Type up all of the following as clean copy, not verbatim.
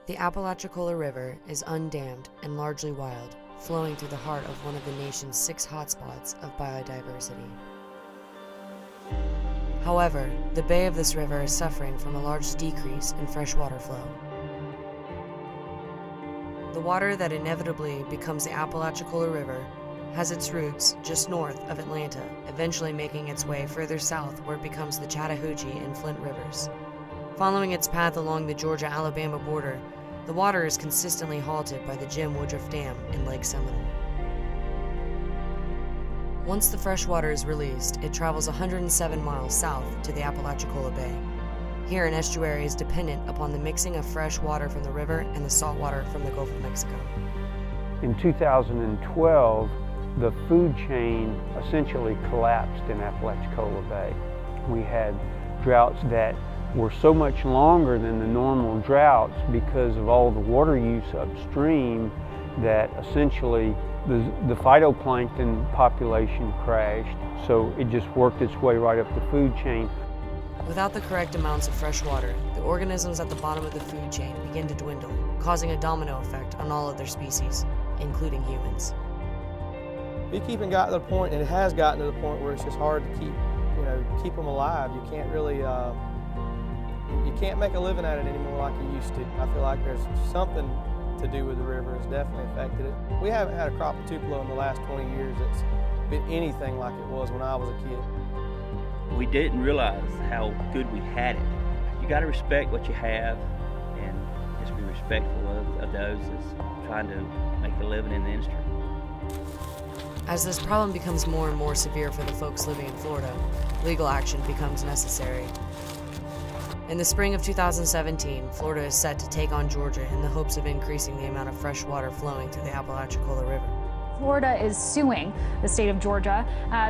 The Apalachicola River is undammed and largely wild, flowing through the heart of one of the nation's 6 hotspots of biodiversity. However, the bay of this river is suffering from a large decrease in freshwater flow. The water that inevitably becomes the Apalachicola River has its roots just north of Atlanta, eventually making its way further south where it becomes the Chattahoochee and Flint rivers. Following its path along the Georgia-Alabama border, the water is consistently halted by the Jim Woodruff Dam in Lake Seminole. Once the fresh water is released, it travels 107 miles south to the Apalachicola Bay. Here, an estuary is dependent upon the mixing of fresh water from the river and the salt water from the Gulf of Mexico. In 2012, the food chain essentially collapsed in Apalachicola Bay. We had droughts that were so much longer than the normal droughts because of all the water use upstream that essentially the phytoplankton population crashed. So it just worked its way right up the food chain. Without the correct amounts of fresh water, the organisms at the bottom of the food chain begin to dwindle, causing a domino effect on all other species, including humans. Beekeeping got to the point, and it has gotten to the point where it's just hard to keep them alive. You can't really, you can't make a living at it anymore like you used to. I feel like there's something to do with the river has definitely affected it. We haven't had a crop of tupelo in the last 20 years that's been anything like it was when I was a kid. We didn't realize how good we had it. You got to respect what you have and just be respectful of those that's trying to make a living in the industry. As this problem becomes more and more severe for the folks living in Florida, legal action becomes necessary. In the spring of 2017, Florida is set to take on Georgia in the hopes of increasing the amount of fresh water flowing through the Apalachicola River. Florida is suing the state of Georgia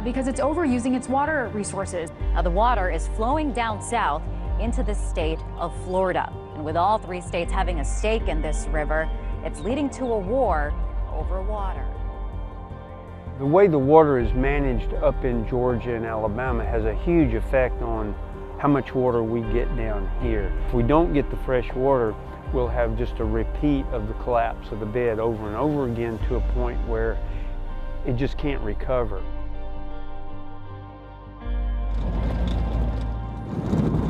because it's overusing its water resources. Now, the water is flowing down south into the state of Florida. And with all 3 states having a stake in this river, it's leading to a war over water. The way the water is managed up in Georgia and Alabama has a huge effect on how much water we get down here. If we don't get the fresh water, we'll have just a repeat of the collapse of the bed over and over again to a point where it just can't recover.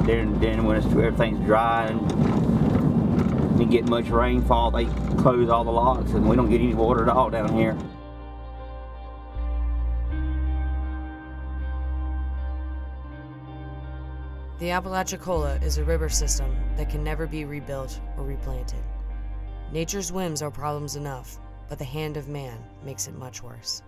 Then when everything's dry and you get much rainfall, they close all the locks and we don't get any water at all down here. The Apalachicola is a river system that can never be rebuilt or replanted. Nature's whims are problems enough, but the hand of man makes it much worse.